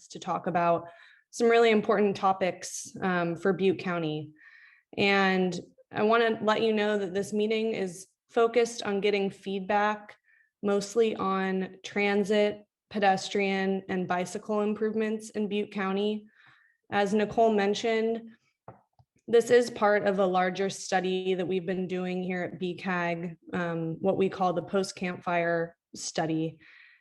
to talk about some really important topics for Butte County. And I want to let you know that this meeting is focused on getting feedback, mostly on transit, pedestrian, and bicycle improvements in Butte County. As Nicole mentioned, this is part of a larger study that we've been doing here at BCAG, what we call the post-campfire study.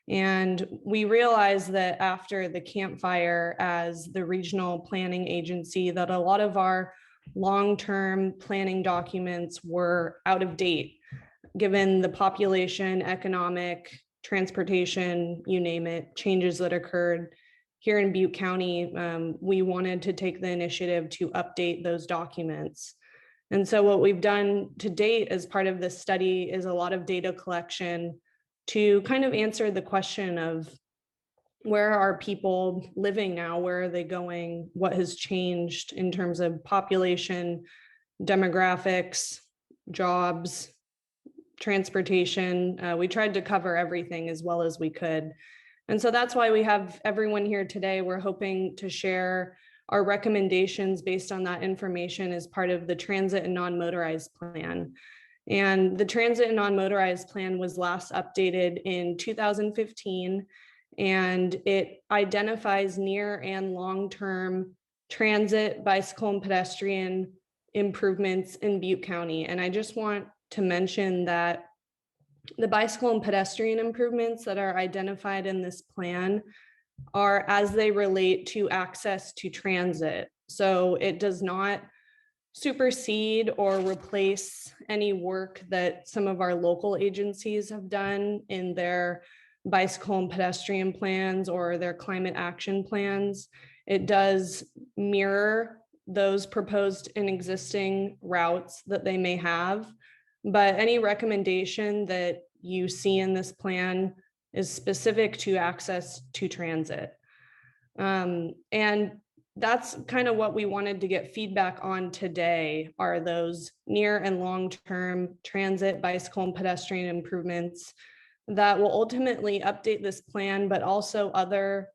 And we realized that after the campfire as the regional planning agency, that a lot of our long-term planning documents were out of date, given the population, economic, transportation, you name it, changes that occurred here in Butte County. We wanted to take the initiative to update those documents. And so what we've done to date as part of this study is a lot of data collection to kind of answer the question of where are people living now? Where are they going? What has changed in terms of population, demographics, jobs, transportation? We tried to cover everything as well as we could. And so that's why we have everyone here today. We're hoping to share our recommendations based on that information as part of the transit and non-motorized plan. And the transit and non-motorized plan was last updated in 2015, and it identifies near and long-term transit, bicycle, and pedestrian improvements in Butte County. And I just want to mention that the bicycle and pedestrian improvements that are identified in this plan are as they relate to access to transit. So it does not supersede or replace any work that some of our local agencies have done in their bicycle and pedestrian plans or their climate action plans. It does mirror those proposed and existing routes that they may have, but any recommendation that you see in this plan is specific to access to transit. And that's kind of what we wanted to get feedback on today, are those near and long-term transit, bicycle, and pedestrian improvements that will ultimately update this plan, but also other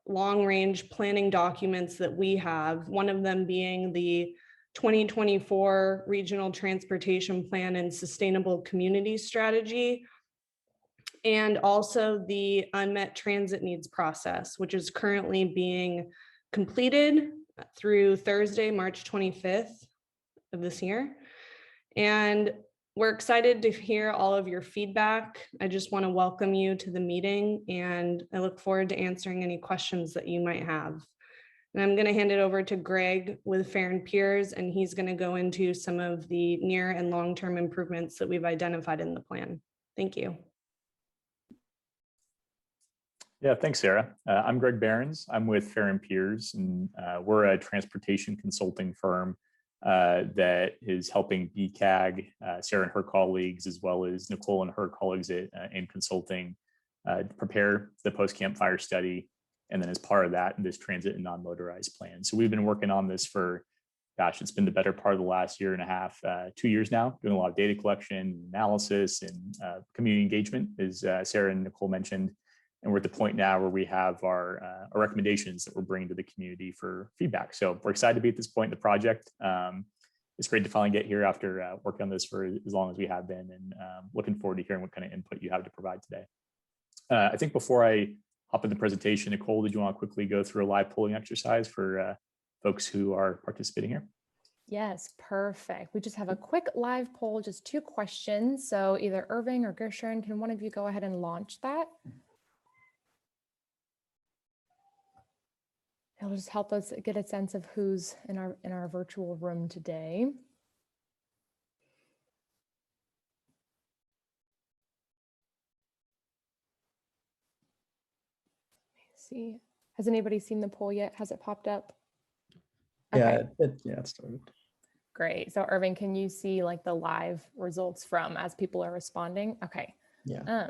long-range planning documents that we have, one of them being the 2024 Regional Transportation Plan and Sustainable Community Strategy, and also the Unmet Transit Needs Process, which is currently being completed through Thursday, March 25th of this year. And we're excited to hear all of your feedback. I just want to welcome you to the meeting, and I look forward to answering any questions that you might have. And I'm going to hand it over to Greg with Fair and Peers, and he's going to go into some of the near and long-term improvements that we've identified in the plan. Thank you. Yeah, thanks, Sarah. I'm Greg Behrens. I'm with Fair and Peers, and we're a transportation consulting firm that is helping BCAG, Sarah and her colleagues, as well as Nicole and her colleagues at AIM Consulting, prepare the post-campfire study. And then as part of that, this transit and non-motorized plan. So we've been working on this for, gosh, it's been the better part of the last year and a half, 2 years now, doing a lot of data collection, analysis, and community engagement, as Sarah and Nicole mentioned. And we're at the point now where we have our recommendations that we're bringing to the community for feedback. So we're excited to be at this point in the project. It's great to finally get here after working on this for as long as we have been, and looking forward to hearing what kind of input you have to provide today. I think before I hop in the presentation, Nicole, did you want to quickly go through a live polling exercise for folks who are participating here? Yes, perfect. We just have a quick live poll, just 2 questions. So either Irving or Gershon, can one of you go ahead and launch that? It'll just help us get a sense of who's in our virtual room today. See, has anybody seen the poll yet? Has it popped up? Okay. Yeah, it started. Great. So Irving, can you see like the live results from as people are responding? Okay. Yeah.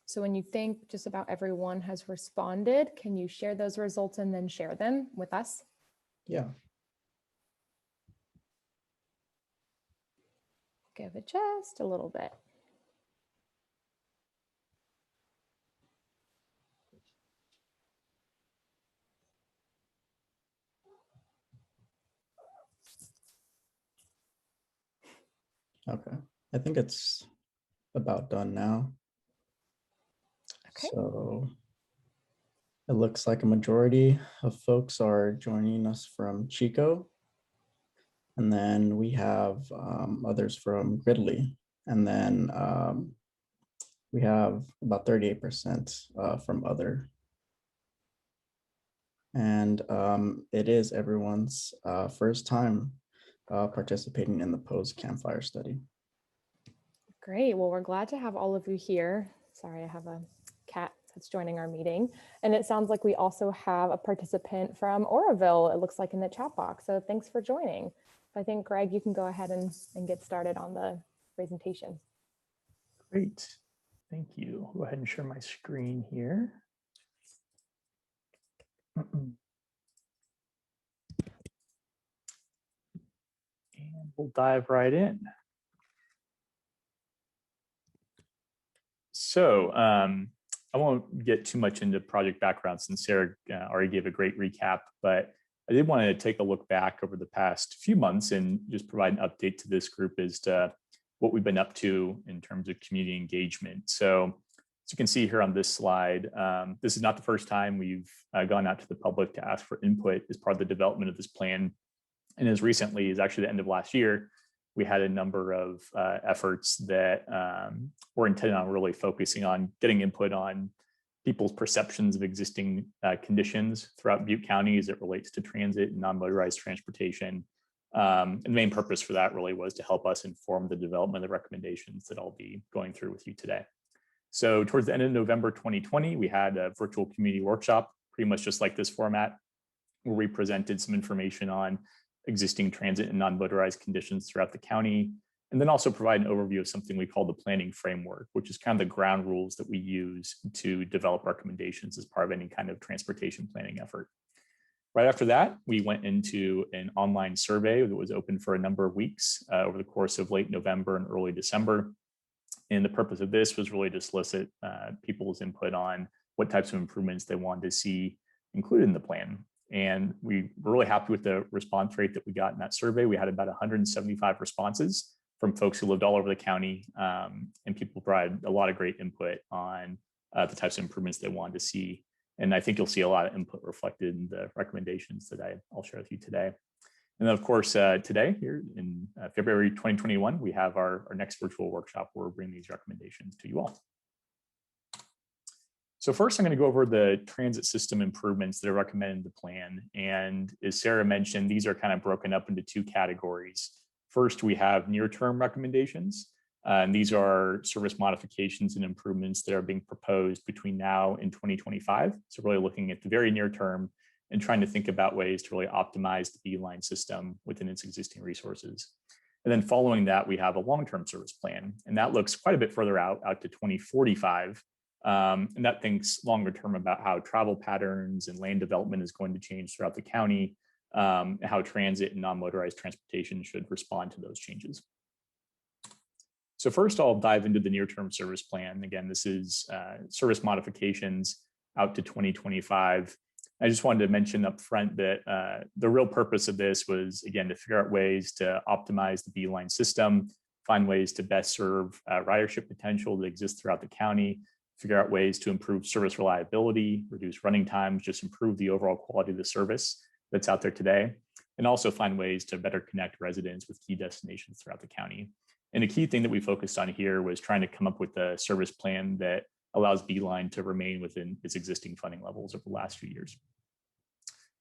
So when you think just about everyone has responded, can you share those results and then share them with us? Yeah. Give it just a little bit. Okay. I think it's about done now. Okay. So it looks like a majority of folks are joining us from Chico. And then we have others from Gridley. And then we have about 38% from other. And it is everyone's first time participating in the POSE campfire study. Great. Well, we're glad to have all of you here. Sorry, I have a cat that's joining our meeting. And it sounds like we also have a participant from Oroville, it looks like in the chat box. So thanks for joining. I think, Greg, you can go ahead and get started on the presentation. Great. Thank you. I'll go ahead and share my screen here. And we'll dive right in. So I won't get too much into project background since Sarah already gave a great recap, but I did want to take a look back over the past few months and just provide an update to this group as to what we've been up to in terms of community engagement. So as you can see here on this slide, this is not the first time we've gone out to the public to ask for input as part of the development of this plan. And as recently as actually the end of last year, we had a number of efforts that were intended on really focusing on getting input on people's perceptions of existing conditions throughout Butte County as it relates to transit and non-motorized transportation. And the main purpose for that really was to help us inform the development of the recommendations that I'll be going through with you today. So towards the end of November 2020, we had a virtual community workshop, pretty much just like this format, where we presented some information on existing transit and non-motorized conditions throughout the county, and then also provide an overview of something we call the planning framework, which is kind of the ground rules that we use to develop recommendations as part of any kind of transportation planning effort. Right after that, we went into an online survey that was open for a number of weeks over the course of late November and early December. And the purpose of this was really to solicit people's input on what types of improvements they wanted to see included in the plan. And we were really happy with the response rate that we got in that survey. We had about 175 responses from folks who lived all over the county, and people provided a lot of great input on the types of improvements they wanted to see. And I think you'll see a lot of input reflected in the recommendations that I'll share with you today. And then, of course, today, here in February 2021, we have our next virtual workshop where we're bringing these recommendations to you all. So first, I'm going to go over the transit system improvements that are recommended in the plan. And as Sarah mentioned, these are kind of broken up into two categories. First, we have near-term recommendations. And these are service modifications and improvements that are being proposed between now and 2025. So really looking at the very near term and trying to think about ways to really optimize the B-line system within its existing resources. And then following that, we have a long-term service plan. And that looks quite a bit further out to 2045. And that thinks longer term about how travel patterns and land development is going to change throughout the county, and how transit and non-motorized transportation should respond to those changes. So first, I'll dive into the near-term service plan. Again, this is service modifications out to 2025. I just wanted to mention up front that the real purpose of this was, again, to figure out ways to optimize the B-line system, find ways to best serve ridership potential that exists throughout the county, figure out ways to improve service reliability, reduce running times, just improve the overall quality of the service that's out there today, and also find ways to better connect residents with key destinations throughout the county. And a key thing that we focused on here was trying to come up with a service plan that allows B-line to remain within its existing funding levels over the last few years.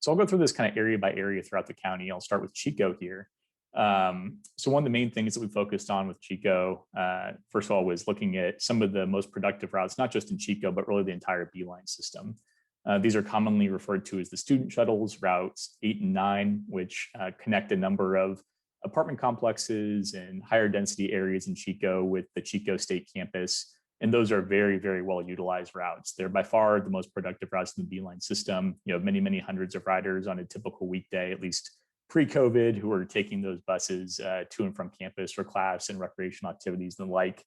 So I'll go through this kind of area by area throughout the county. I'll start with Chico here. So one of the main things that we focused on with Chico, first of all, was looking at some of the most productive routes, not just in Chico, but really the entire B-line system. These are commonly referred to as the student shuttles, routes 8 and 9, which connect a number of apartment complexes and higher density areas in Chico with the Chico State Campus. And those are very, very well utilized routes. They're by far the most productive routes in the B-line system. You know, many, many hundreds of riders on a typical weekday, at least pre-COVID, who are taking those buses to and from campus for class and recreational activities and the like.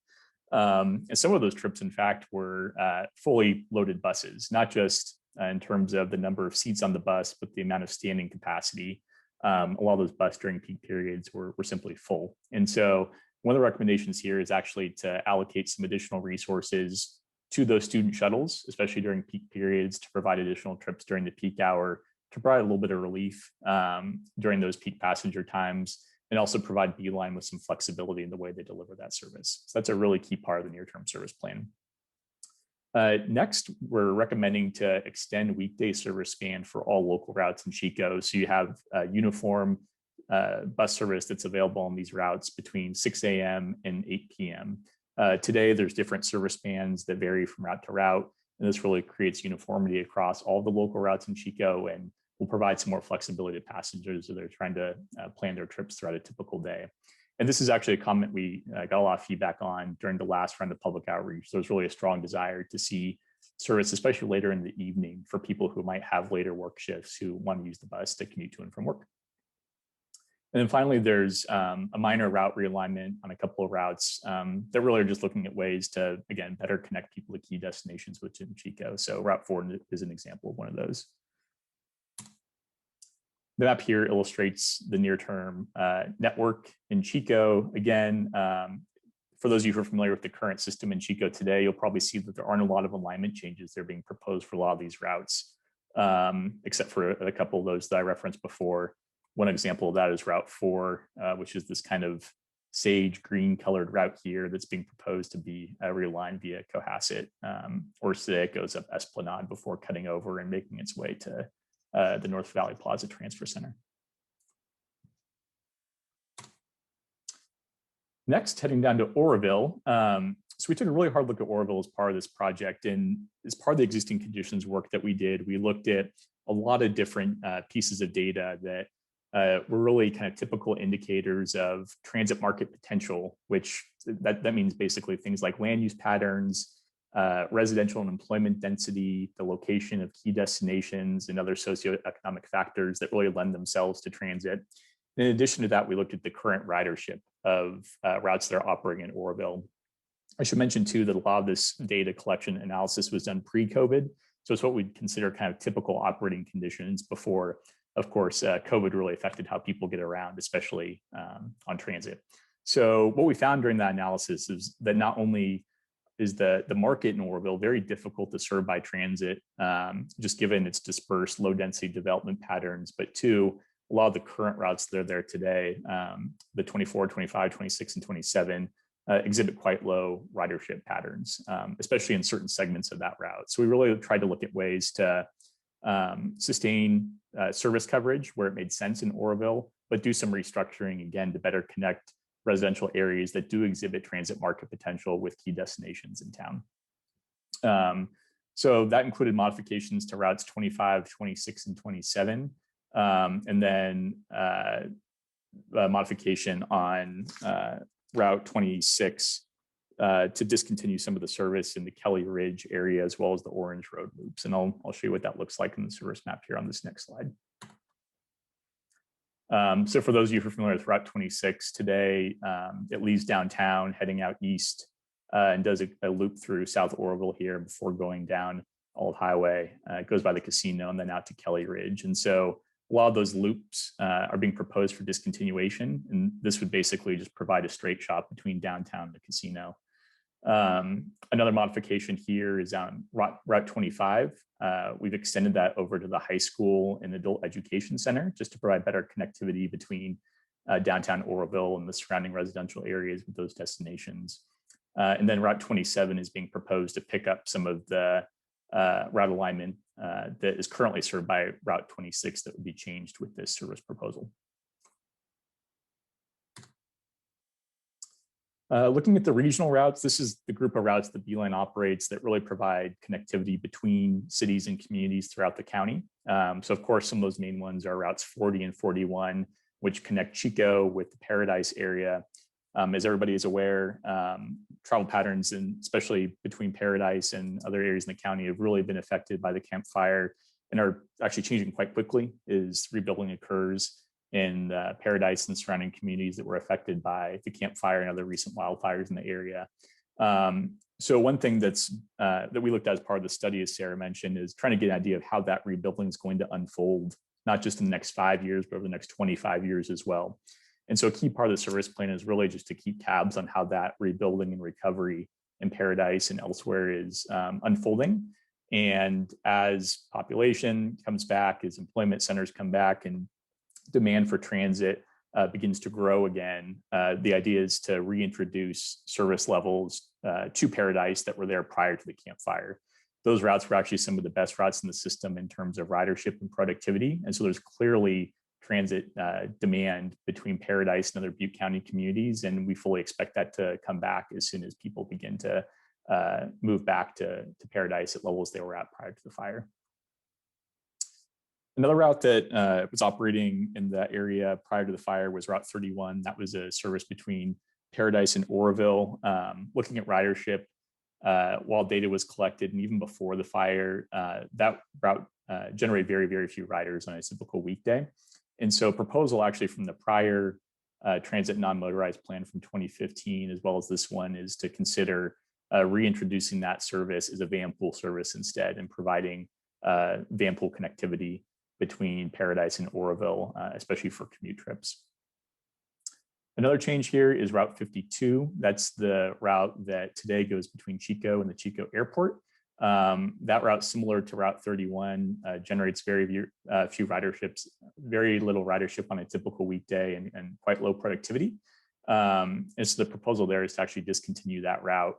And some of those trips, in fact, were fully loaded buses, not just in terms of the number of seats on the bus, but the amount of standing capacity. A lot of those buses during peak periods were simply full. And so one of the recommendations here is actually to allocate some additional resources to those student shuttles, especially during peak periods, to provide additional trips during the peak hour, to provide a little bit of relief during those peak passenger times, and also provide Beeline with some flexibility in the way they deliver that service. So that's a really key part of the near-term service plan. Next, we're recommending to extend weekday service span for all local routes in Chico. So you have a uniform bus service that's available on these routes between 6 a.m. and 8 p.m. Today, there's different service spans that vary from route to route, and this really creates uniformity across all the local routes in Chico and will provide some more flexibility to passengers as they're trying to plan their trips throughout a typical day. And this is actually a comment we got a lot of feedback on during the last round of public outreach. So there's really a strong desire to see service, especially later in the evening, for people who might have later work shifts who want to use the bus to commute to and from work. And then finally, there's a minor route realignment on a couple of routes that really are just looking at ways to, again, better connect people to key destinations within Chico. So Route 4 is an example of one of those. The map here illustrates the near-term network in Chico. Again, for those of you who are familiar with the current system in Chico today, you'll probably see that there aren't a lot of alignment changes that are being proposed for a lot of these routes, except for a couple of those that I referenced before. One example of that is Route 4, which is this kind of sage green colored route here that's being proposed to be realigned via Cohasset, or today it goes up Esplanade before cutting over and making its way to the North Valley Plaza Transfer Center. Next, heading down to Oroville. So we took a really hard look at Oroville as part of this project, and as part of the existing conditions work that we did, we looked at a lot of different pieces of data that were really kind of typical indicators of transit market potential, which that means basically things like land use patterns, residential and employment density, the location of key destinations, and other socioeconomic factors that really lend themselves to transit. In addition to that, we looked at the current ridership of routes that are operating in Oroville. I should mention too that a lot of this data collection analysis was done pre-COVID. So it's what we'd consider kind of typical operating conditions before, of course, COVID really affected how people get around, especially on transit. So what we found during that analysis is that not only is the market in Oroville very difficult to serve by transit, just given its dispersed low density development patterns, but two, a lot of the current routes that are there today, the 24, 25, 26, and 27, exhibit quite low ridership patterns, especially in certain segments of that route. So we really tried to look at ways to sustain service coverage where it made sense in Oroville, but do some restructuring again to better connect residential areas that do exhibit transit market potential with key destinations in town. So that included modifications to routes 25, 26, and 27, and then a modification on Route 26 to discontinue some of the service in the Kelly Ridge area as well as the Orange Road loops. And I'll show you what that looks like in the service map here on this next slide. So for those of you who are familiar with Route 26 today, it leaves downtown heading out east and does a loop through South Oroville here before going down Old Highway. It goes by the casino and then out to Kelly Ridge. And so a lot of those loops are being proposed for discontinuation, and this would basically just provide a straight shot between downtown and the casino. Another modification here is on Route 25. We've extended that over to the high school and adult education center just to provide better connectivity between downtown Oroville and the surrounding residential areas with those destinations. And then Route 27 is being proposed to pick up some of the route alignment that is currently served by Route 26 that would be changed with this service proposal. Looking at the regional routes, this is the group of routes that Beeline operates that really provide connectivity between cities and communities throughout the county. So of course, some of those main ones are routes 40 and 41, which connect Chico with the Paradise area. As everybody is aware, travel patterns, and especially between Paradise and other areas in the county, have really been affected by the Camp Fire and are actually changing quite quickly as rebuilding occurs in Paradise and surrounding communities that were affected by the Camp Fire and other recent wildfires in the area. So one thing that we looked at as part of the study, as Sarah mentioned, is trying to get an idea of how that rebuilding is going to unfold, not just in the next 5 years, but over the next 25 years as well. And so a key part of the service plan is really just to keep tabs on how that rebuilding and recovery in Paradise and elsewhere is unfolding. And as population comes back, as employment centers come back and demand for transit begins to grow again, the idea is to reintroduce service levels to Paradise that were there prior to the Camp Fire. Those routes were actually some of the best routes in the system in terms of ridership and productivity. And so there's clearly transit demand between Paradise and other Butte County communities. And we fully expect that to come back as soon as people begin to move back to Paradise at levels they were at prior to the fire. Another route that was operating in that area prior to the fire was Route 31. That was a service between Paradise and Oroville. Looking at ridership, while data was collected and even before the fire, that route generated very, very few riders on a typical weekday. And so a proposal actually from the prior transit non-motorized plan from 2015, as well as this one, is to consider reintroducing that service as a van pool service instead and providing van pool connectivity between Paradise and Oroville, especially for commute trips. Another change here is Route 52. That's the route that today goes between Chico and the Chico Airport. That route, similar to Route 31, generates very few riderships, very little ridership on a typical weekday and quite low productivity. And so the proposal there is to actually discontinue that route.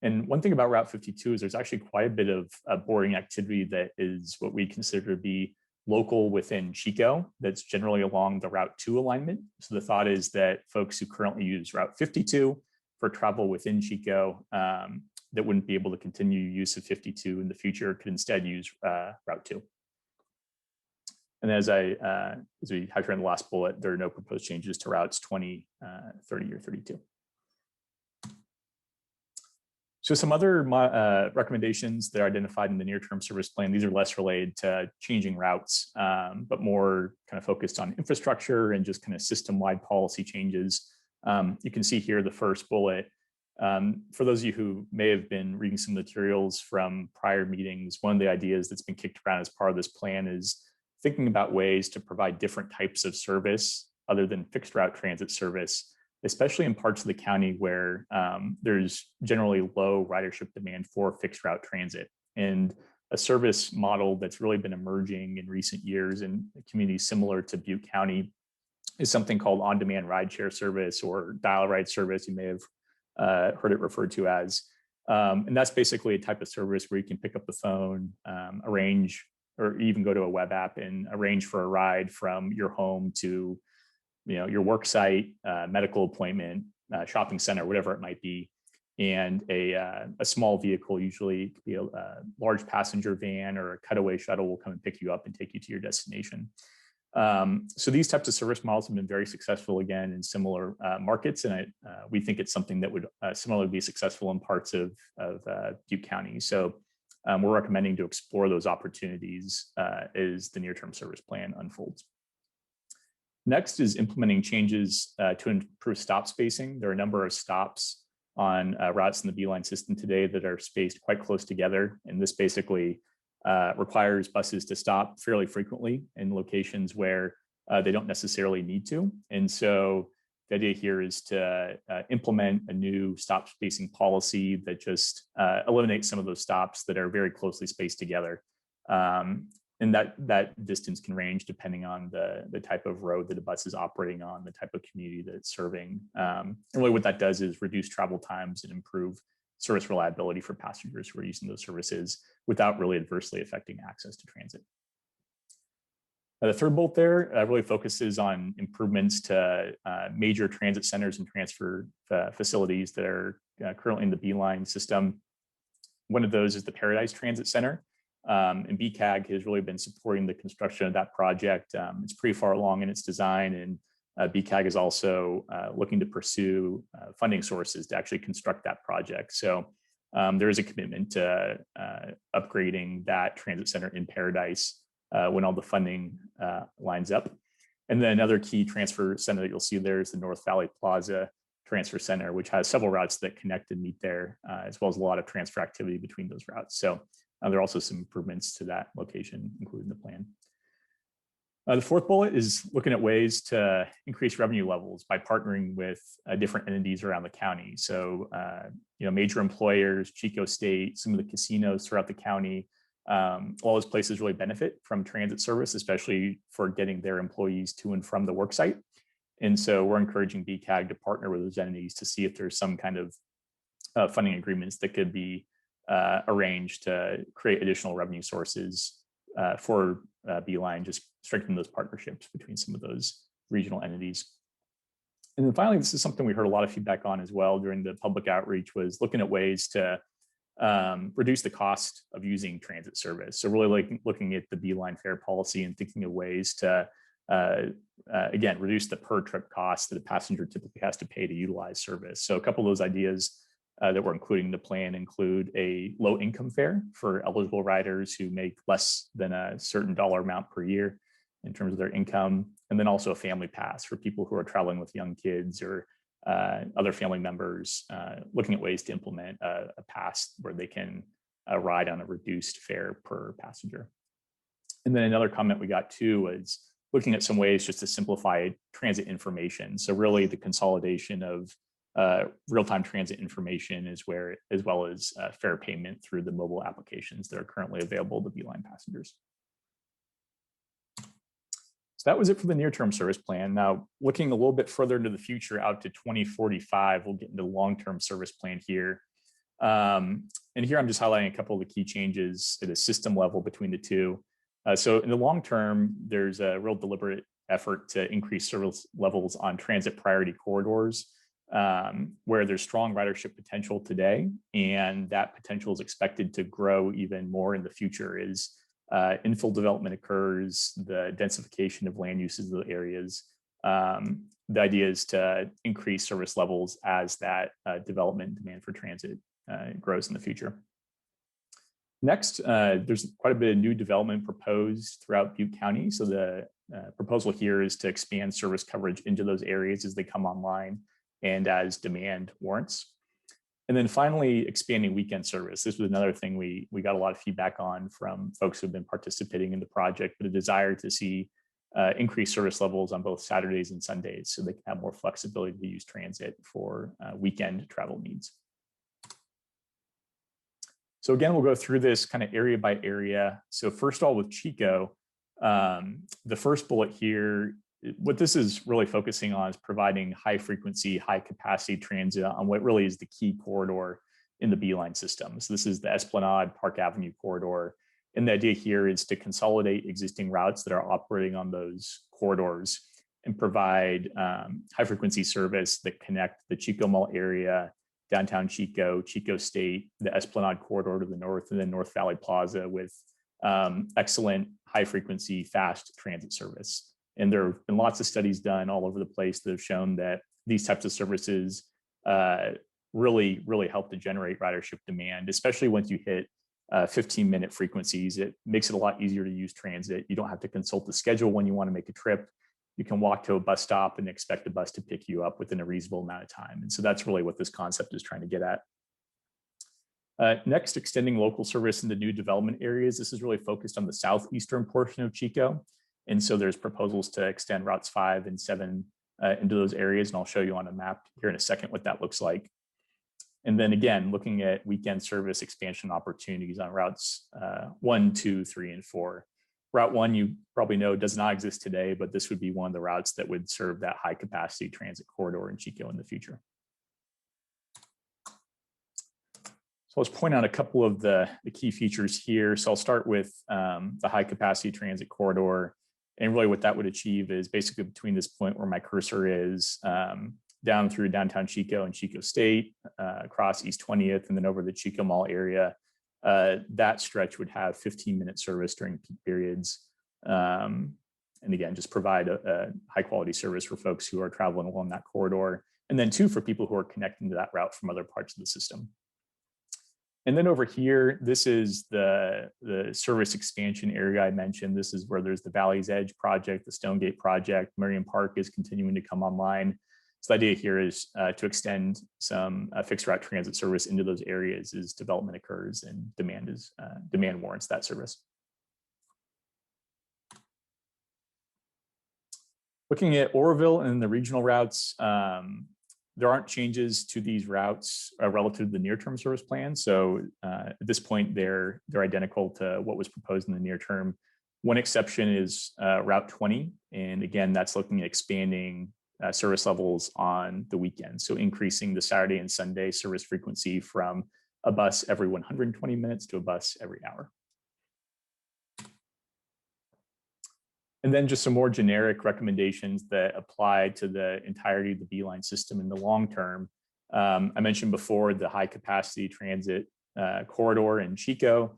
And one thing about Route 52 is there's actually quite a bit of boarding activity that is what we consider to be local within Chico, that's generally along the Route 2 alignment. So the thought is that folks who currently use Route 52 for travel within Chico that wouldn't be able to continue use of 52 in the future could instead use Route 2. And as we highlighted in the last bullet, there are no proposed changes to routes 20, 30, or 32. So some other recommendations that are identified in the near-term service plan, these are less related to changing routes, but more kind of focused on infrastructure and just kind of system-wide policy changes. You can see here the first bullet. For those of you who may have been reading some materials from prior meetings, one of the ideas that's been kicked around as part of this plan is thinking about ways to provide different types of service other than fixed route transit service, especially in parts of the county where there's generally low ridership demand for fixed route transit. And a service model that's really been emerging in recent years in communities similar to Butte County is something called on-demand rideshare service or dial-a-ride service. You may have heard it referred to as. And that's basically a type of service where you can pick up the phone, arrange, or even go to a web app and arrange for a ride from your home to your work site, medical appointment, shopping center, whatever it might be. And a small vehicle, usually it could be a large passenger van or a cutaway shuttle, will come and pick you up and take you to your destination. So these types of service models have been very successful again in similar markets, and we think it's something that would similarly be successful in parts of Butte County. So we're recommending to explore those opportunities as the near-term service plan unfolds. Next is implementing changes to improve stop spacing. There are a number of stops on routes in the Beeline system today that are spaced quite close together, and this basically requires buses to stop fairly frequently in locations where they don't necessarily need to. And so the idea here is to implement a new stop spacing policy that just eliminates some of those stops that are very closely spaced together. And that distance can range depending on the type of road that a bus is operating on, the type of community that it's serving. And really what that does is reduce travel times and improve service reliability for passengers who are using those services without really adversely affecting access to transit. The third bullet there really focuses on improvements to major transit centers and transfer facilities that are currently in the Beeline system. One of those is the Paradise Transit Center. And BCAG has really been supporting the construction of that project. It's pretty far along in its design, and BCAG is also looking to pursue funding sources to actually construct that project. So there is a commitment to upgrading that transit center in Paradise when all the funding lines up. And then another key transfer center that you'll see there is the North Valley Plaza Transfer Center, which has several routes that connect and meet there, as well as a lot of transfer activity between those routes. So there are also some improvements to that location included in the plan. The fourth bullet is looking at ways to increase revenue levels by partnering with different entities around the county. So, major employers, Chico State, some of the casinos throughout the county, all those places really benefit from transit service, especially for getting their employees to and from the work site. And so we're encouraging BCAG to partner with those entities to see if there's some kind of funding agreements that could be arranged to create additional revenue sources for Beeline, just strengthen those partnerships between some of those regional entities. And then finally, this is something we heard a lot of feedback on as well during the public outreach, was looking at ways to reduce the cost of using transit service. So really looking at the Beeline fare policy and thinking of ways to, again, reduce the per trip cost that a passenger typically has to pay to utilize service. So a couple of those ideas that we're including in the plan include a low income fare for eligible riders who make less than a certain dollar amount per year in terms of their income, and then also a family pass for people who are traveling with young kids or other family members, looking at ways to implement a pass where they can ride on a reduced fare per passenger. And then another comment we got too was looking at some ways just to simplify transit information. So really the consolidation of real-time transit information as well as fare payment through the mobile applications that are currently available to Beeline passengers. So that was it for the near-term service plan. Now, looking a little bit further into the future out to 2045, we'll get into the long-term service plan here. And here I'm just highlighting a couple of the key changes at a system level between the two. So in the long term, there's a real deliberate effort to increase service levels on transit priority corridors, where there's strong ridership potential today, and that potential is expected to grow even more in the future as infill development occurs, the densification of land uses of the areas. The idea is to increase service levels as that development demand for transit grows in the future. Next, there's quite a bit of new development proposed throughout Butte County. So the proposal here is to expand service coverage into those areas as they come online and as demand warrants. And then finally, expanding weekend service. This was another thing we got a lot of feedback on from folks who've been participating in the project, but a desire to see increased service levels on both Saturdays and Sundays so they can have more flexibility to use transit for weekend travel needs. So again, we'll go through this kind of area by area. So first of all, with Chico, the first bullet here, what this is really focusing on is providing high frequency, high capacity transit on what really is the key corridor in the Beeline system. So this is the Esplanade Park Avenue corridor. And the idea here is to consolidate existing routes that are operating on those corridors and provide high frequency service that connect the Chico Mall area, downtown Chico, Chico State, the Esplanade corridor to the north, and then North Valley Plaza with excellent high frequency, fast transit service. And there have been lots of studies done all over the place that have shown that these types of services really help to generate ridership demand, especially once you hit 15-minute frequencies. It makes it a lot easier to use transit. You don't have to consult the schedule when you want to make a trip. You can walk to a bus stop and expect a bus to pick you up within a reasonable amount of time. And so that's really what this concept is trying to get at. Next, extending local service into new development areas. This is really focused on the southeastern portion of Chico. And so there's proposals to extend routes 5 and 7 into those areas. And I'll show you on a map here in a second what that looks like. And then again, looking at weekend service expansion opportunities on routes 1, 2, 3, and 4. Route 1, you probably know, does not exist today, but this would be one of the routes that would serve that high capacity transit corridor in Chico in the future. So let's point out a couple of the key features here. So I'll start with the high capacity transit corridor. And really what that would achieve is basically between this point where my cursor is down through downtown Chico and Chico State, across East 20th, and then over the Chico Mall area. That stretch would have 15-minute service during peak periods. And again, just provide a high quality service for folks who are traveling along that corridor. And then 2, for people who are connecting to that route from other parts of the system. And then over here, this is the service expansion area I mentioned. This is where there's the Valley's Edge project, the Stonegate project, Merion Park is continuing to come online. So the idea here is to extend some fixed route transit service into those areas as development occurs and demand warrants that service. Looking at Oroville and the regional routes, there aren't changes to these routes relative to the near-term service plan. So at this point, they're identical to what was proposed in the near term. One exception is Route 20. And again, that's looking at expanding service levels on the weekend. So increasing the Saturday and Sunday service frequency from a bus every 120 minutes to a bus every hour. And then just some more generic recommendations that apply to the entirety of the Beeline system in the long term. I mentioned before the high capacity transit corridor in Chico.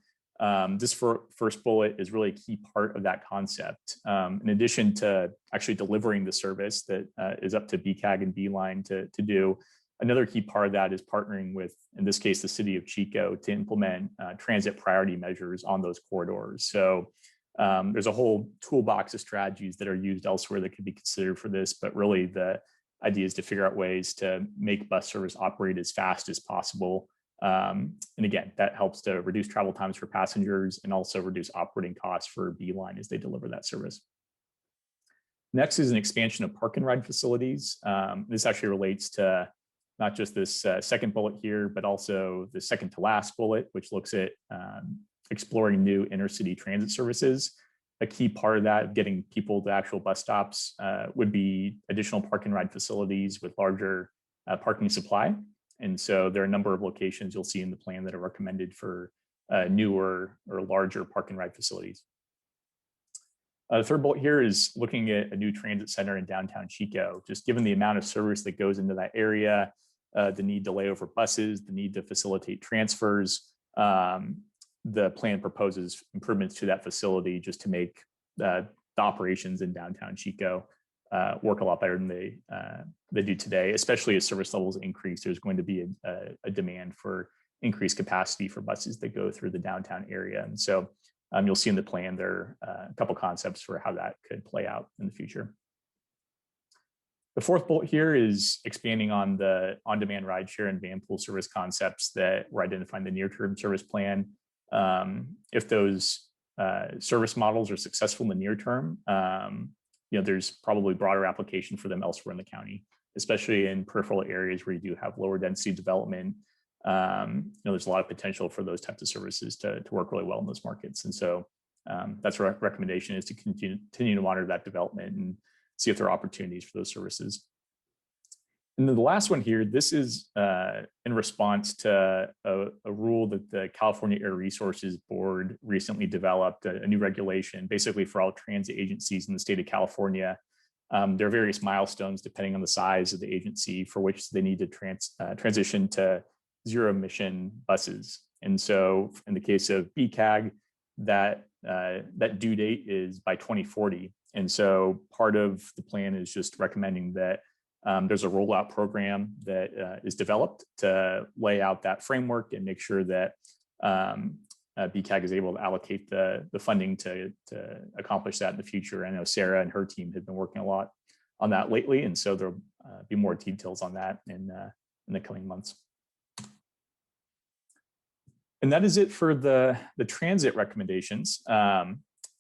This first bullet is really a key part of that concept. In addition to actually delivering the service that is up to BCAG and Beeline to do, another key part of that is partnering with, in this case, the city of Chico to implement transit priority measures on those corridors. So there's a whole toolbox of strategies that are used elsewhere that could be considered for this, but really the idea is to figure out ways to make bus service operate as fast as possible. And again, that helps to reduce travel times for passengers and also reduce operating costs for Beeline as they deliver that service. Next is an expansion of park and ride facilities. This actually relates to not just this second bullet here, but also the second to last bullet, which looks at exploring new intercity transit services. A key part of that, getting people to actual bus stops, would be additional park and ride facilities with larger parking supply. And so there are a number of locations you'll see in the plan that are recommended for newer or larger park and ride facilities. The third bullet here is looking at a new transit center in downtown Chico. Just given the amount of service that goes into that area, the need to lay over buses, the need to facilitate transfers, the plan proposes improvements to that facility just to make the operations in downtown Chico work a lot better than they do today, especially as service levels increase. There's going to be a demand for increased capacity for buses that go through the downtown area. And so you'll see in the plan there are a couple concepts for how that could play out in the future. The fourth bullet here is expanding on the on-demand rideshare and van pool service concepts that were identified in the near-term service plan. If those service models are successful in the near term, there's probably broader application for them elsewhere in the county, especially in peripheral areas where you do have lower density development. There's a lot of potential for those types of services to work really well in those markets. And so that's our recommendation, is to continue to monitor that development and see if there are opportunities for those services. And then the last one here, this is in response to a rule that the California Air Resources Board recently developed, a new regulation, basically for all transit agencies in the state of California. There are various milestones depending on the size of the agency for which they need to transition to zero emission buses. And so in the case of BCAG, that due date is by 2040. And so part of the plan is just recommending that there's a rollout program that is developed to lay out that framework and make sure that BCAG is able to allocate the funding to accomplish that in the future. I know Sarah and her team have been working a lot on that lately, and so there'll be more details on that in the coming months. And that is it for the transit recommendations.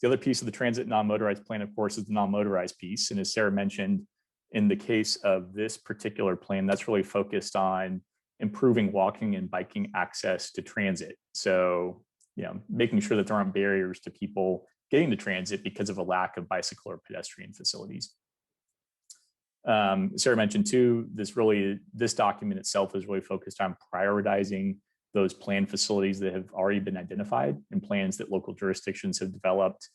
The other piece of the transit non-motorized plan, of course, is the non-motorized piece. And as Sarah mentioned, in the case of this particular plan, that's really focused on improving walking and biking access to transit. So, making sure that there aren't barriers to people getting to transit because of a lack of bicycle or pedestrian facilities. Sarah mentioned too, this document itself is really focused on prioritizing those planned facilities that have already been identified and plans that local jurisdictions have developed.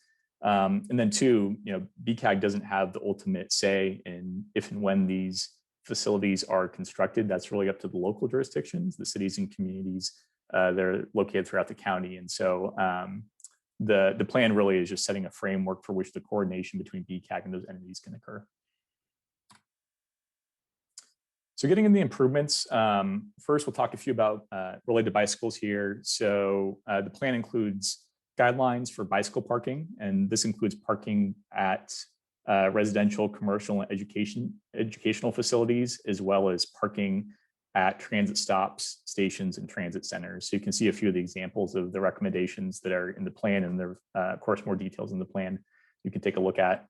And then two, BCAG doesn't have the ultimate say in if and when these facilities are constructed. That's really up to the local jurisdictions, the cities and communities that are located throughout the county. And so the plan really is just setting a framework for which the coordination between BCAG and those entities can occur. So getting in the improvements, first we'll talk a few about related to bicycles here. So the plan includes guidelines for bicycle parking, and this includes parking at residential, commercial, and educational facilities, as well as parking at transit stops, stations, and transit centers. So you can see a few of the examples of the recommendations that are in the plan, and there are, of course, more details in the plan you can take a look at.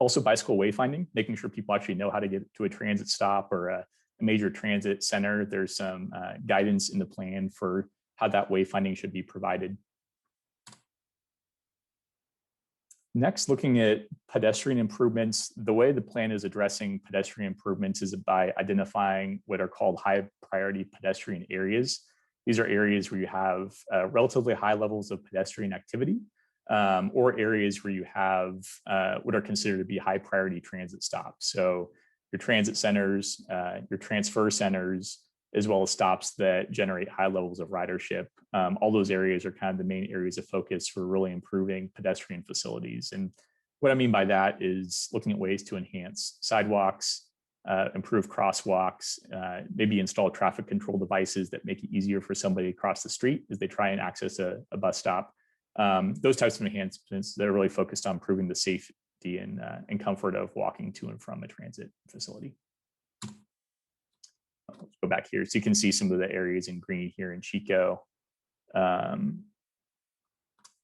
Also bicycle wayfinding, making sure people actually know how to get to a transit stop or a major transit center. There's some guidance in the plan for how that wayfinding should be provided. Next, looking at pedestrian improvements, the way the plan is addressing pedestrian improvements is by identifying what are called high priority pedestrian areas. These are areas where you have relatively high levels of pedestrian activity, or areas where you have what are considered to be high priority transit stops. So your transit centers, your transfer centers, as well as stops that generate high levels of ridership. All those areas are kind of the main areas of focus for really improving pedestrian facilities. And what I mean by that is looking at ways to enhance sidewalks, improve crosswalks, maybe install traffic control devices that make it easier for somebody to cross the street as they try and access a bus stop. Those types of enhancements that are really focused on improving the safety and comfort of walking to and from a transit facility. Let's go back here so you can see some of the areas in green here in Chico. And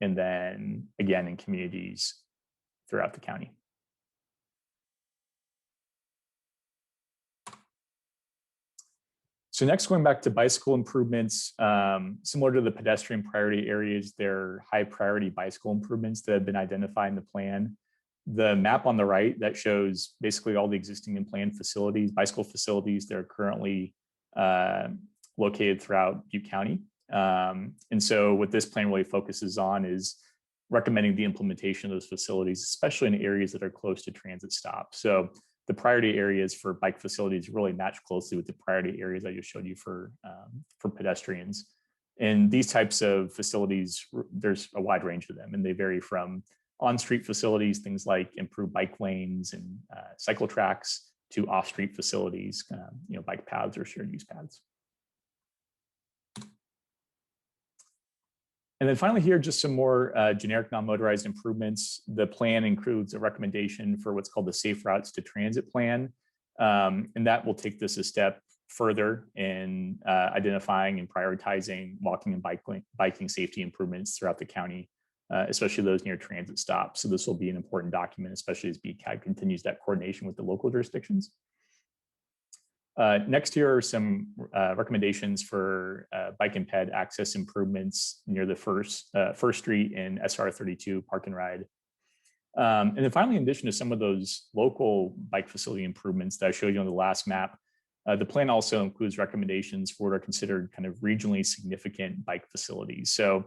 then again in communities throughout the county. So next, going back to bicycle improvements, similar to the pedestrian priority areas, they're high priority bicycle improvements that have been identified in the plan. The map on the right that shows basically all the existing and planned facilities, bicycle facilities that are currently located throughout Butte County. And so what this plan really focuses on is recommending the implementation of those facilities, especially in areas that are close to transit stops. So the priority areas for bike facilities really match closely with the priority areas I just showed you for pedestrians. And these types of facilities, there's a wide range of them, and they vary from on-street facilities, things like improved bike lanes and cycle tracks, to off-street facilities, bike paths or shared use paths. And then finally here, just some more generic non-motorized improvements. The plan includes a recommendation for what's called the Safe Routes to Transit Plan. And that will take this a step further in identifying and prioritizing walking and biking safety improvements throughout the county, especially those near transit stops. So this will be an important document, especially as BCAG continues that coordination with the local jurisdictions. Next here are some recommendations for bike and ped access improvements near the First Street and SR 32 Park and Ride. And then finally, in addition to some of those local bike facility improvements that I showed you on the last map, the plan also includes recommendations for what are considered kind of regionally significant bike facilities. So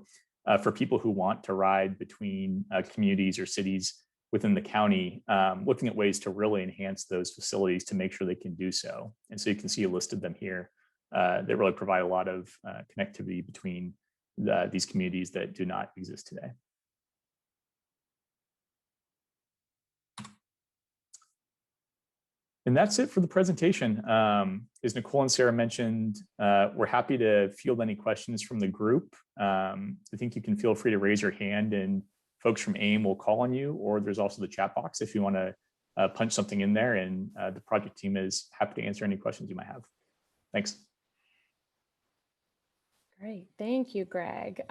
for people who want to ride between communities or cities within the county, looking at ways to really enhance those facilities to make sure they can do so. And so you can see a list of them here that really provide a lot of connectivity between these communities that do not exist today. And that's it for the presentation. As Nicole and Sarah mentioned, we're happy to field any questions from the group. I think you can feel free to raise your hand and folks from AIM will call on you, or there's also the chat box if you want to punch something in there, and the project team is happy to answer any questions you might have. Thanks. Great, thank you, Greg.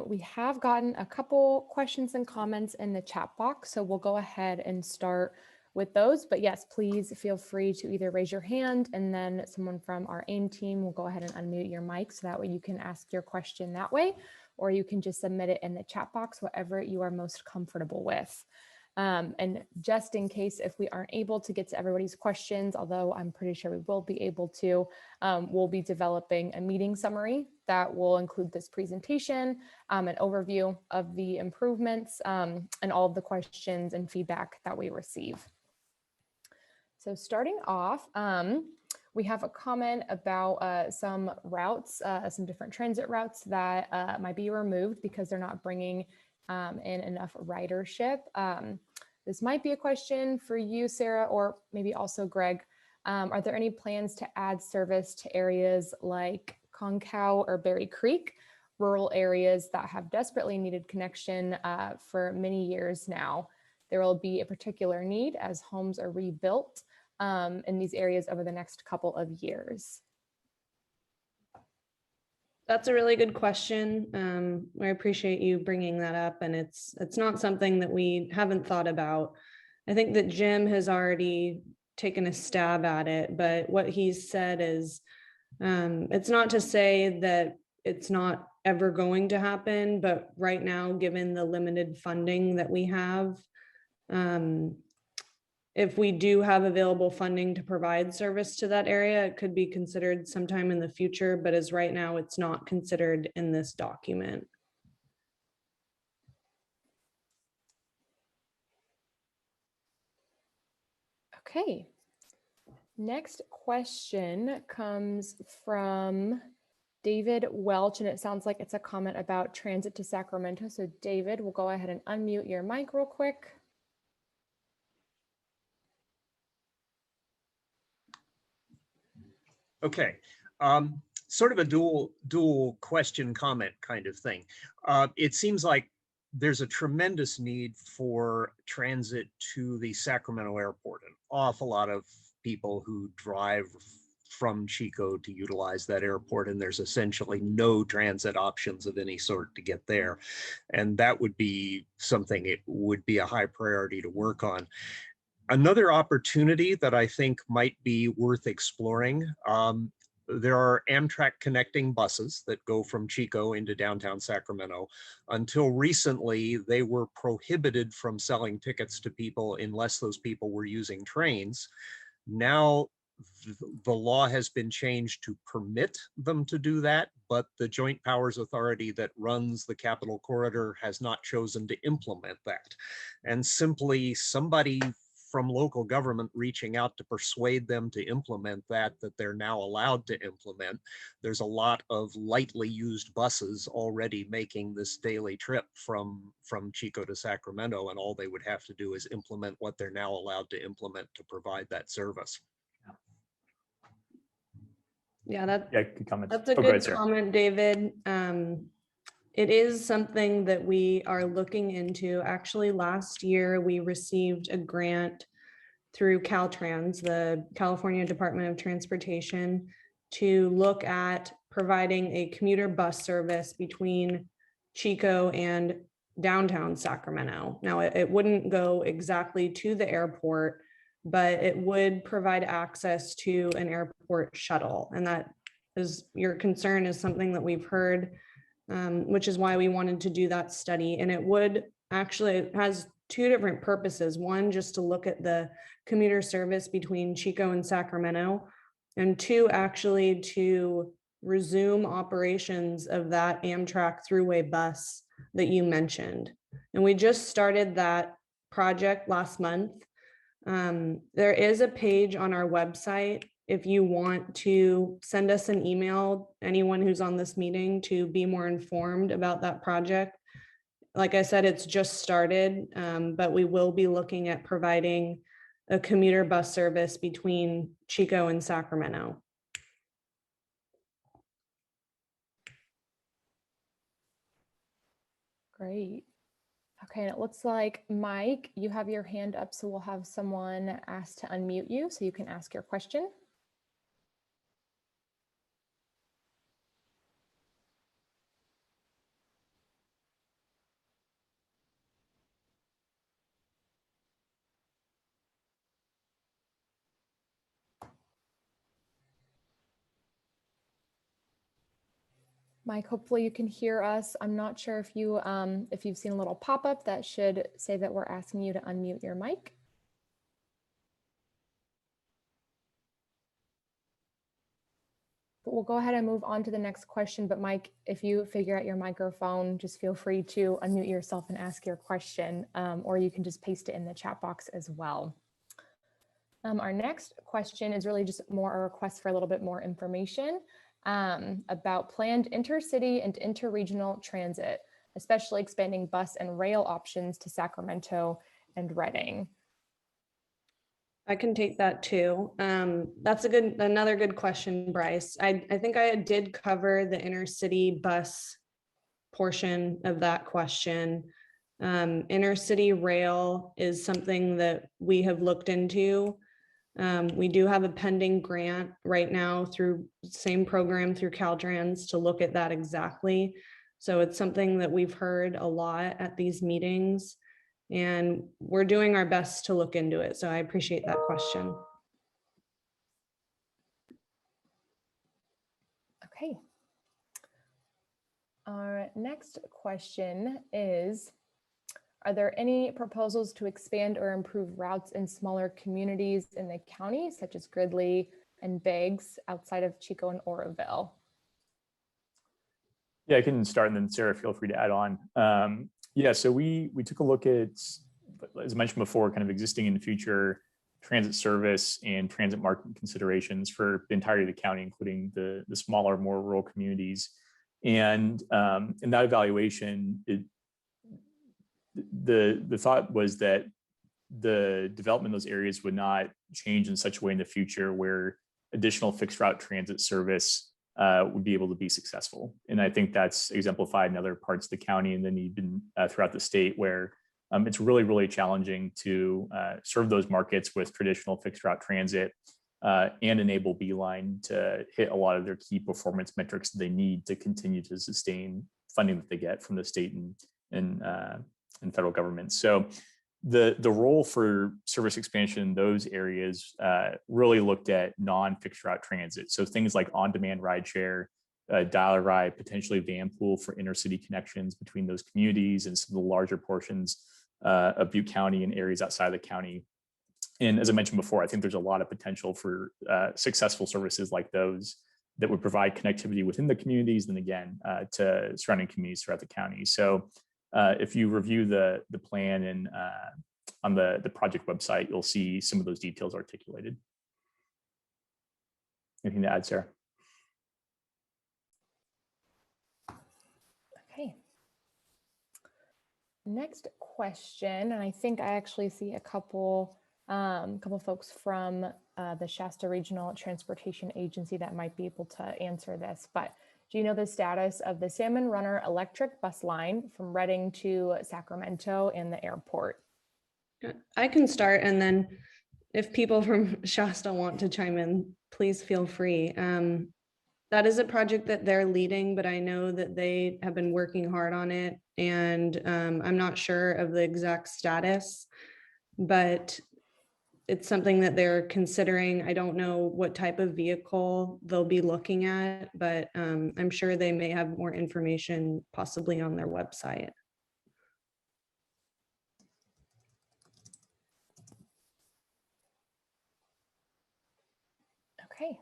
We have gotten a couple questions and comments in the chat box, so we'll go ahead and start with those. But yes, please feel free to either raise your hand and then someone from our AIM team will go ahead and unmute your mic so that way you can ask your question that way, or you can just submit it in the chat box, whatever you are most comfortable with. And just in case if we aren't able to get to everybody's questions, although I'm pretty sure we will be able to, we'll be developing a meeting summary that will include this presentation, an overview of the improvements, and all of the questions and feedback that we receive. So starting off, we have a comment about some routes, some different transit routes that might be removed because they're not bringing in enough ridership. This might be a question for you, Sarah, or maybe also Greg. Are there any plans to add service to areas like Concow or Berry Creek, rural areas that have desperately needed connection for many years now? There will be a particular need as homes are rebuilt in these areas over the next couple of years. That's a really good question. I appreciate you bringing that up, and it's not something that we haven't thought about. I think that Jim has already taken a stab at it, but what he's said is, it's not to say that it's not ever going to happen, but right now, given the limited funding that we have, if we do have available funding to provide service to that area, it could be considered sometime in the future, but as right now, it's not considered in this document. Okay. Next question comes from David Welch, and it sounds like it's a comment about transit to Sacramento. So David, we'll go ahead and unmute your mic real quick. Okay, sort of a dual question comment kind of thing. It seems like there's a tremendous need for transit to the Sacramento airport. An awful lot of people who drive from Chico to utilize that airport, and there's essentially no transit options of any sort to get there. And that would be something it would be a high priority to work on. Another opportunity that I think might be worth exploring, there are Amtrak connecting buses that go from Chico into downtown Sacramento. Until recently, they were prohibited from selling tickets to people unless those people were using trains. Now, the law has been changed to permit them to do that, but the Joint Powers Authority that runs the Capital Corridor has not chosen to implement that. And simply somebody from local government reaching out to persuade them to implement that they're now allowed to implement. There's a lot of lightly used buses already making this daily trip from Chico to Sacramento, and all they would have to do is implement what they're now allowed to implement to provide that service. Yeah, good comment. That's a good comment, David. It is something that we are looking into. Actually, last year we received a grant through Caltrans, the California Department of Transportation, to look at providing a commuter bus service between Chico and downtown Sacramento. Now, it wouldn't go exactly to the airport, but it would provide access to an airport shuttle. And that is, your concern is something that we've heard, which is why we wanted to do that study. And it would actually, it has two different purposes. One, just to look at the commuter service between Chico and Sacramento, and two, actually to resume operations of that Amtrak throughway bus that you mentioned. And we just started that project last month. There is a page on our website if you want to send us an email, anyone who's on this meeting, to be more informed about that project. Like I said, it's just started, but we will be looking at providing a commuter bus service between Chico and Sacramento. Great. Okay, and it looks like, Mike, you have your hand up, so we'll have someone ask to unmute you so you can ask your question. Mike, hopefully you can hear us. I'm not sure if you've seen a little pop-up that should say that we're asking you to unmute your mic. But we'll go ahead and move on to the next question. But Mike, if you figure out your microphone, just feel free to unmute yourself and ask your question, or you can just paste it in the chat box as well. Our next question is really just more a request for a little bit more information about planned intercity and interregional transit, especially expanding bus and rail options to Sacramento and Redding. I can take that too. That's another good question, Bryce. I think I did cover the intercity bus portion of that question. Intercity rail is something that we have looked into. We do have a pending grant right now through the same program through Caltrans to look at that exactly. So it's something that we've heard a lot at these meetings. and we're doing our best to look into it. So I appreciate that question. Okay. Our next question is, are there any proposals to expand or improve routes in smaller communities in the county, such as Gridley and Biggs, outside of Chico and Oroville? Yeah, I can start, and then Sarah, feel free to add on. Yeah, so we took a look at, as I mentioned before, kind of existing and future transit service and transit market considerations for the entirety of the county, including the smaller, more rural communities. And in that evaluation, the thought was that the development of those areas would not change in such a way in the future where additional fixed route transit service would be able to be successful. And I think that's exemplified in other parts of the county and then even throughout the state, where it's really, really challenging to serve those markets with traditional fixed route transit and enable Beeline to hit a lot of their key performance metrics that they need to continue to sustain funding that they get from the state and federal government. So the role for service expansion in those areas really looked at non-fixed route transit. So things like on-demand rideshare, dial-a-ride, potentially van pool for intercity connections between those communities and some of the larger portions of Butte County and areas outside of the county. And as I mentioned before, I think there's a lot of potential for successful services like those that would provide connectivity within the communities and again, to surrounding communities throughout the county. So if you review the plan and on the project website, you'll see some of those details articulated. Anything to add, Sarah? Okay. Next question, and I think I actually see a couple folks from the Shasta Regional Transportation Agency that might be able to answer this, but do you know the status of the Salmon Runner electric bus line from Reading to Sacramento and the airport? I can start, and then if people from Shasta want to chime in, please feel free. That is a project that they're leading, but I know that they have been working hard on it, and I'm not sure of the exact status, but it's something that they're considering. I don't know what type of vehicle they'll be looking at, but I'm sure they may have more information possibly on their website. Okay.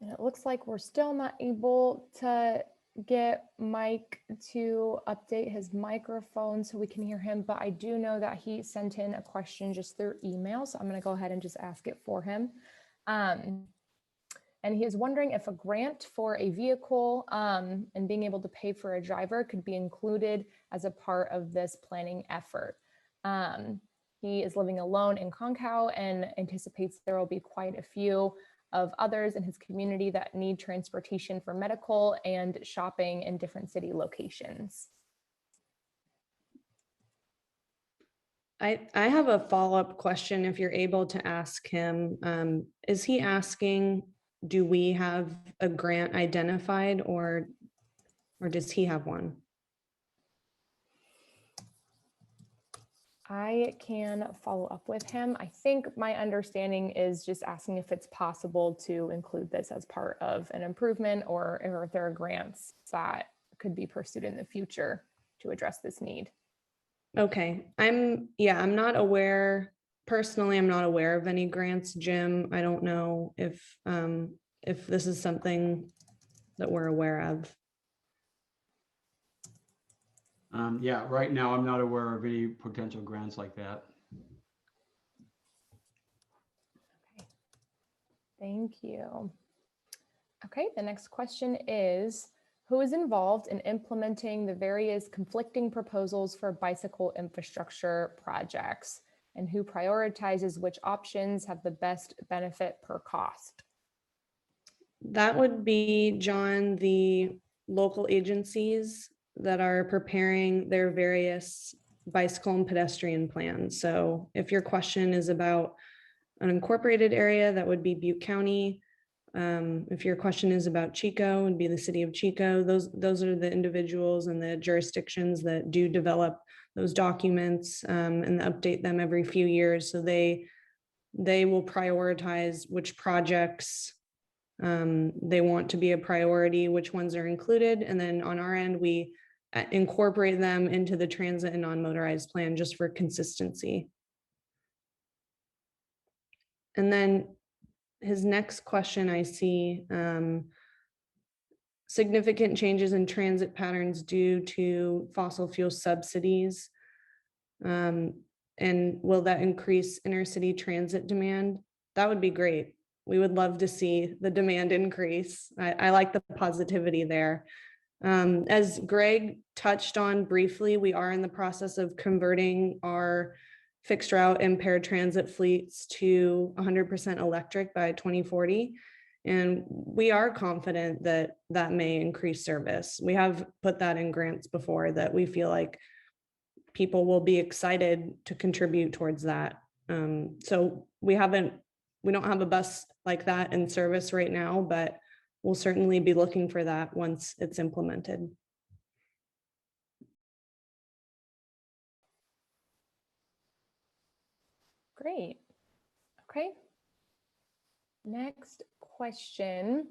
And it looks like we're still not able to get Mike to update his microphone so we can hear him, but I do know that he sent in a question just through email, so I'm going to go ahead and just ask it for him. And he is wondering if a grant for a vehicle and being able to pay for a driver could be included as a part of this planning effort. He is living alone in Concow and anticipates there will be quite a few of others in his community that need transportation for medical and shopping in different city locations. I have a follow-up question if you're able to ask him. Is he asking, do we have a grant identified or does he have one? I can follow up with him. I think my understanding is just asking if it's possible to include this as part of an improvement or if there are grants that could be pursued in the future to address this need. Okay, I'm not aware, personally, I'm not aware of any grants, Jim. I don't know if this is something that we're aware of. Yeah, right now I'm not aware of any potential grants like that. Okay, thank you. Okay, the next question is, who is involved in implementing the various conflicting proposals for bicycle infrastructure projects, and who prioritizes which options have the best benefit per cost? That would be, John, the local agencies that are preparing their various bicycle and pedestrian plans. So if your question is about an incorporated area, that would be Butte County. If your question is about Chico, it'd be the city of Chico. Those are the individuals and the jurisdictions that do develop those documents and update them every few years. So they will prioritize which projects they want to be a priority, which ones are included. And then on our end, we incorporate them into the transit and non-motorized plan just for consistency. And then his next question I see, significant changes in transit patterns due to fossil fuel subsidies. And will that increase intercity transit demand? That would be great. We would love to see the demand increase. I like the positivity there. As Greg touched on briefly, we are in the process of converting our fixed route and paratransit fleets to 100% electric by 2040. And we are confident that that may increase service. We have put that in grants before, that we feel like people will be excited to contribute towards that. So we don't have a bus like that in service right now, but we'll certainly be looking for that once it's implemented. Great. Okay. Next question.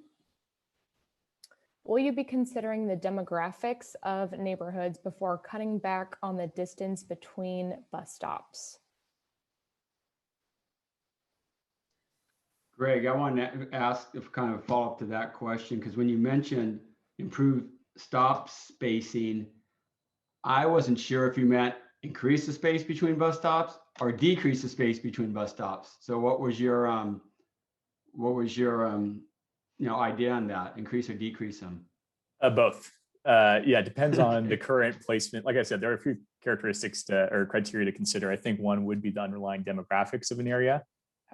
Will you be considering the demographics of neighborhoods before cutting back on the distance between bus stops? Greg, I want to ask if kind of follow up to that question, because when you mentioned improved stop spacing, I wasn't sure if you meant increase the space between bus stops or decrease the space between bus stops. So what was your idea on that? Increase or decrease them? Both. Yeah, it depends on the current placement. Like I said, there are a few characteristics or criteria to consider. I think one would be the underlying demographics of an area.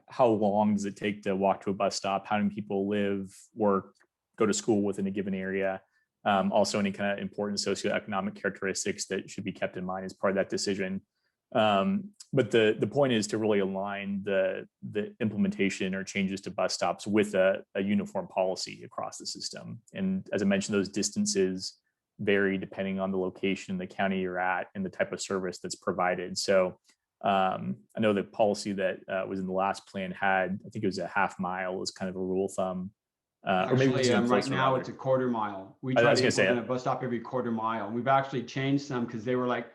How long does it take to walk to a bus stop? How many people live, work, go to school within a given area? Also, any kind of important socioeconomic characteristics that should be kept in mind as part of that decision. But the point is to really align the implementation or changes to bus stops with a uniform policy across the system. And as I mentioned, those distances vary depending on the location, the county you're at, and the type of service that's provided. So I know the policy that was in the last plan had, I think it was a half mile as kind of a rule of thumb. Or maybe right now it's a quarter mile. We try to implement a bus stop every quarter mile. And we've actually changed some because they were like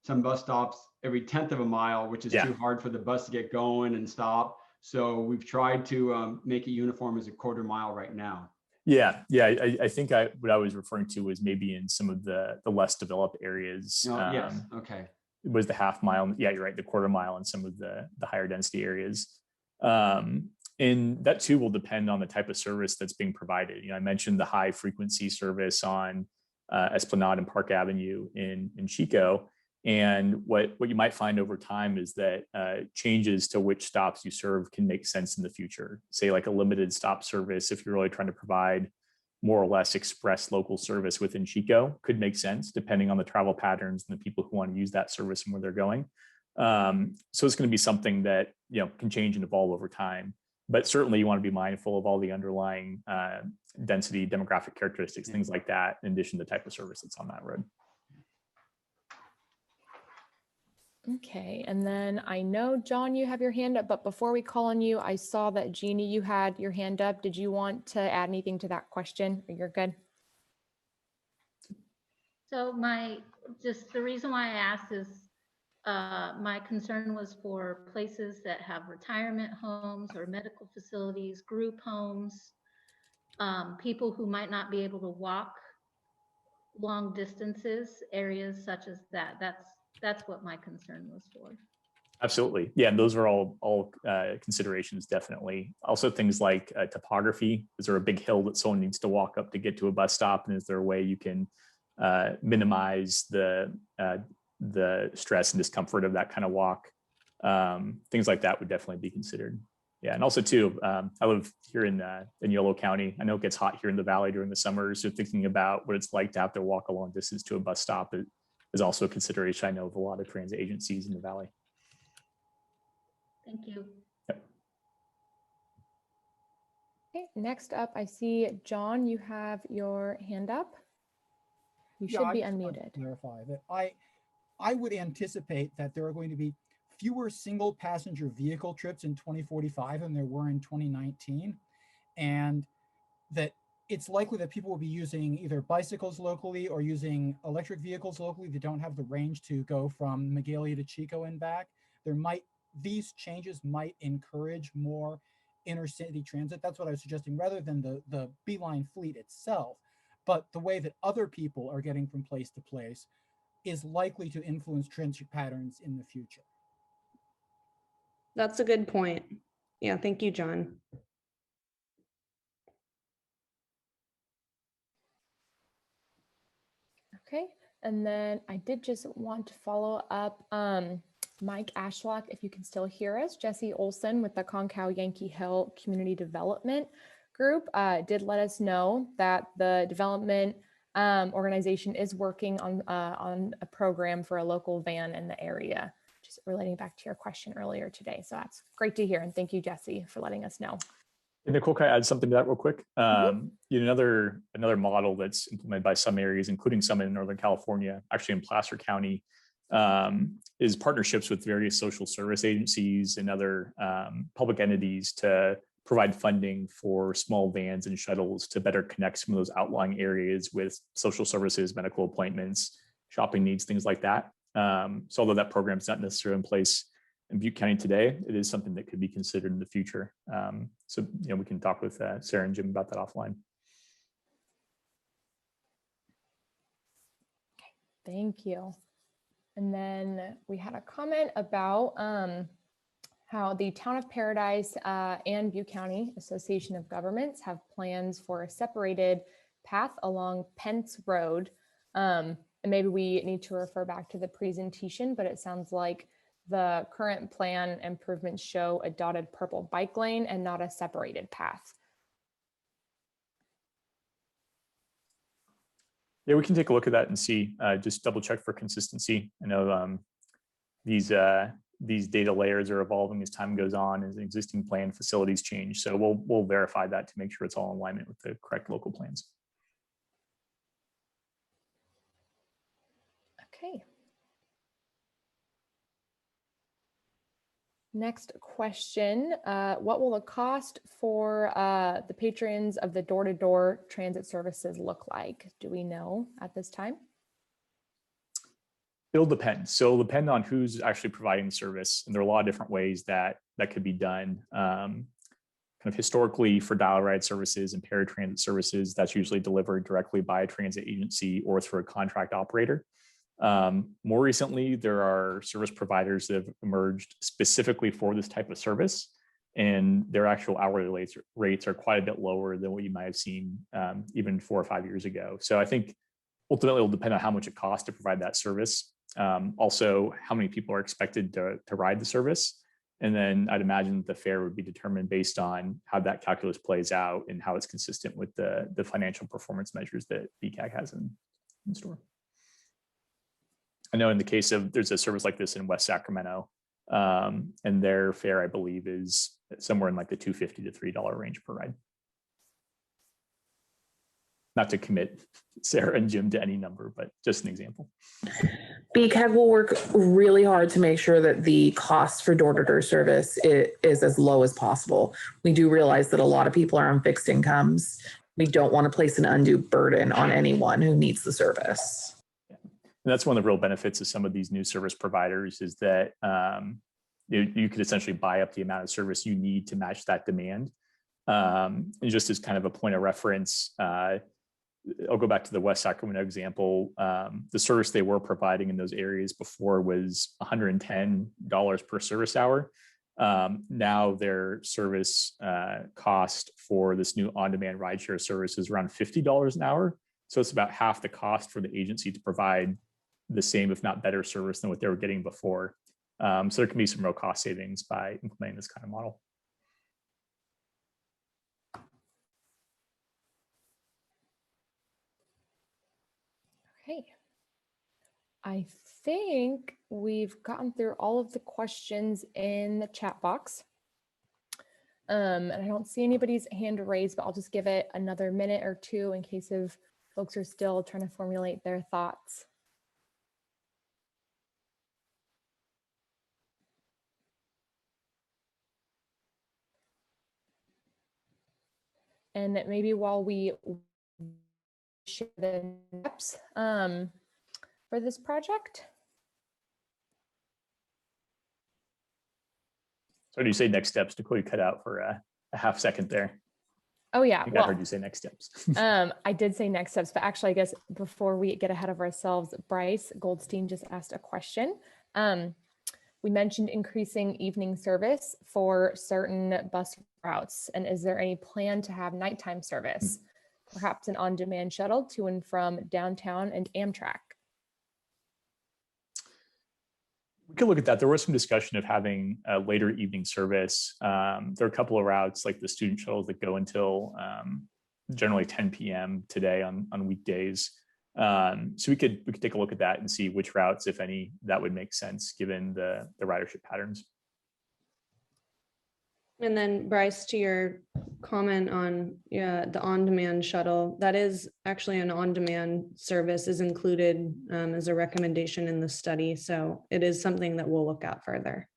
some bus stops every 1/10 of a mile, which is too hard for the bus to get going and stop. So we've tried to make it uniform as a quarter mile right now. Yeah. I think what I was referring to was maybe in some of the less developed areas. Yes. Okay. It was the half mile. Yeah, you're right. The quarter mile in some of the higher density areas. And that too will depend on the type of service that's being provided. I mentioned the high frequency service on Esplanade and Park Avenue in Chico. And what you might find over time is that changes to which stops you serve can make sense in the future. Say like a limited stop service, if you're really trying to provide more or less express local service within Chico, could make sense depending on the travel patterns and the people who want to use that service and where they're going. So it's going to be something that can change and evolve over time. But certainly you want to be mindful of all the underlying density, demographic characteristics, things like that, in addition to the type of service that's on that road. Okay, and then I know, John, you have your hand up, but before we call on you, I saw that Jeannie, you had your hand up. Did you want to add anything to that question, or you're good? So the reason why I asked is my concern was for places that have retirement homes or medical facilities, group homes, people who might not be able to walk long distances, areas such as that. That's what my concern was for. Absolutely. Yeah, and those are all considerations, definitely. Also things like topography. Is there a big hill that someone needs to walk up to get to a bus stop? And is there a way you can minimize the stress and discomfort of that kind of walk? Things like that would definitely be considered. Yeah, and also too, I live here in Yolo County. I know it gets hot here in the valley during the summer. So thinking about what it's like to have to walk a long distance to a bus stop is also a consideration I know of a lot of transit agencies in the valley. Thank you. Yep. Okay, next up, I see John, you have your hand up. You should be unmuted. Clarify that I would anticipate that there are going to be fewer single passenger vehicle trips in 2045 than there were in 2019. And that it's likely that people will be using either bicycles locally or using electric vehicles locally that don't have the range to go from Magalia to Chico and back. These changes might encourage more intercity transit. That's what I was suggesting, rather than the Beeline fleet itself. But the way that other people are getting from place to place is likely to influence transit patterns in the future. That's a good point. Yeah, thank you, John. Okay, and then I did just want to follow up. Mike Ashlock, if you can still hear us, Jesse Olson with the Concow Yankee Hill Community Development Group did let us know that the development organization is working on a program for a local van in the area, just relating back to your question earlier today. So that's great to hear. And thank you, Jesse, for letting us know. And Nicole, can I add something to that real quick? Another model that's implemented by some areas, including some in Northern California, actually in Placer County, is partnerships with various social service agencies and other public entities to provide funding for small vans and shuttles to better connect some of those outlying areas with social services, medical appointments, shopping needs, things like that. So although that program is not necessarily in place in Butte County today, it is something that could be considered in the future. So we can talk with Sarah and Jim about that offline. Thank you. And then we had a comment about how the Town of Paradise and Butte County Association of Governments have plans for a separated path along Pence Road. And maybe we need to refer back to the presentation, but it sounds like the current plan improvements show a dotted purple bike lane and not a separated path. Yeah, we can take a look at that and see, just double check for consistency. I know these data layers are evolving as time goes on, as existing plan facilities change. So we'll verify that to make sure it's all in alignment with the correct local plans. Okay. Next question, what will the cost for the patrons of the door-to-door transit services look like? Do we know at this time? It'll depend. So it'll depend on who's actually providing the service. And there are a lot of different ways that could be done. Kind of historically, for dial ride services and paratransit services, that's usually delivered directly by a transit agency or through a contract operator. More recently, there are service providers that have emerged specifically for this type of service, and their actual hourly rates are quite a bit lower than what you might have seen even 4 or 5 years ago. So I think ultimately it will depend on how much it costs to provide that service. Also, how many people are expected to ride the service. And then I'd imagine the fare would be determined based on how that calculus plays out and how it's consistent with the financial performance measures that BCAG has in store. I know in the case of, there's a service like this in West Sacramento, and their fare, I believe, is somewhere in like the $2.50 to $3 range per ride. Not to commit Sarah and Jim to any number, but just an example. BCAG will work really hard to make sure that the cost for door-to-door service is as low as possible. We do realize that a lot of people are on fixed incomes. We don't want to place an undue burden on anyone who needs the service. And that's one of the real benefits of some of these new service providers is that you could essentially buy up the amount of service you need to match that demand. And just as kind of a point of reference, I'll go back to the West Sacramento example. The service they were providing in those areas before was $110 per service hour. Now their service cost for this new on-demand rideshare service is around $50 an hour. So it's about half the cost for the agency to provide the same, if not better, service than what they were getting before. So there can be some real cost savings by implementing this kind of model. Okay. I think we've gotten through all of the questions in the chat box. And I don't see anybody's hand raised, but I'll just give it another minute or two in case of folks are still trying to formulate their thoughts. And maybe while we share the steps for this project. So do you say next steps? Nicole, you cut out for a half second there. Oh yeah, I think I heard you say next steps. I did say next steps, but actually I guess before we get ahead of ourselves, Bryce Goldstein just asked a question. We mentioned increasing evening service for certain bus routes. And is there any plan to have nighttime service? Perhaps an on-demand shuttle to and from downtown and Amtrak? We could look at that. There was some discussion of having a later evening service. There are a couple of routes like the student shuttles that go until generally 10 p.m. today on weekdays. So we could take a look at that and see which routes, if any, that would make sense given the ridership patterns. And then Bryce, to your comment on the on-demand shuttle, that is actually an on-demand service is included as a recommendation in the study. So it is something that we'll look at further.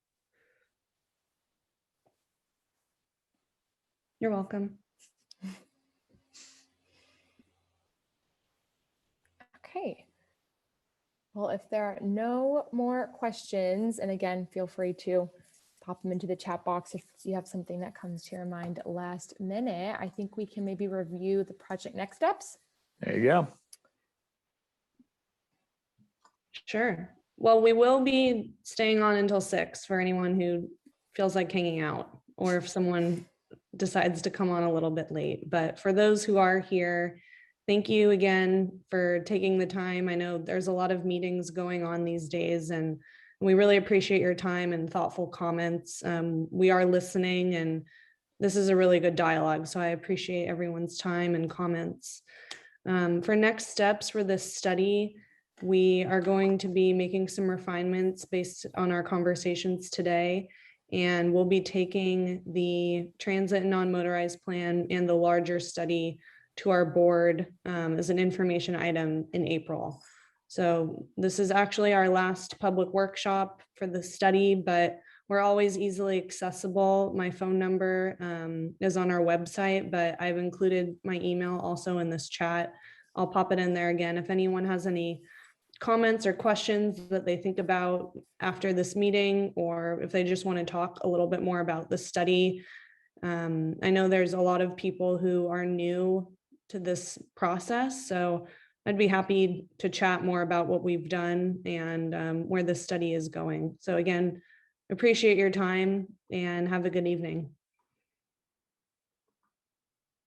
You're welcome. Okay. Well, if there are no more questions, and again, feel free to pop them into the chat box if you have something that comes to your mind last minute, I think we can maybe review the project next steps. There you go. Sure. Well, we will be staying on until 6 for anyone who feels like hanging out, or if someone decides to come on a little bit late. But for those who are here, thank you again for taking the time. I know there's a lot of meetings going on these days, and we really appreciate your time and thoughtful comments. We are listening, and this is a really good dialogue. So I appreciate everyone's time and comments. For next steps for this study, we are going to be making some refinements based on our conversations today. And we'll be taking the transit and non-motorized plan and the larger study to our board as an information item in April. So this is actually our last public workshop for the study, but we're always easily accessible. My phone number is on our website, but I've included my email also in this chat. I'll pop it in there again. If anyone has any comments or questions that they think about after this meeting, or if they just want to talk a little bit more about the study. I know there's a lot of people who are new to this process, so I'd be happy to chat more about what we've done and where the study is going. So again, appreciate your time and have a good evening.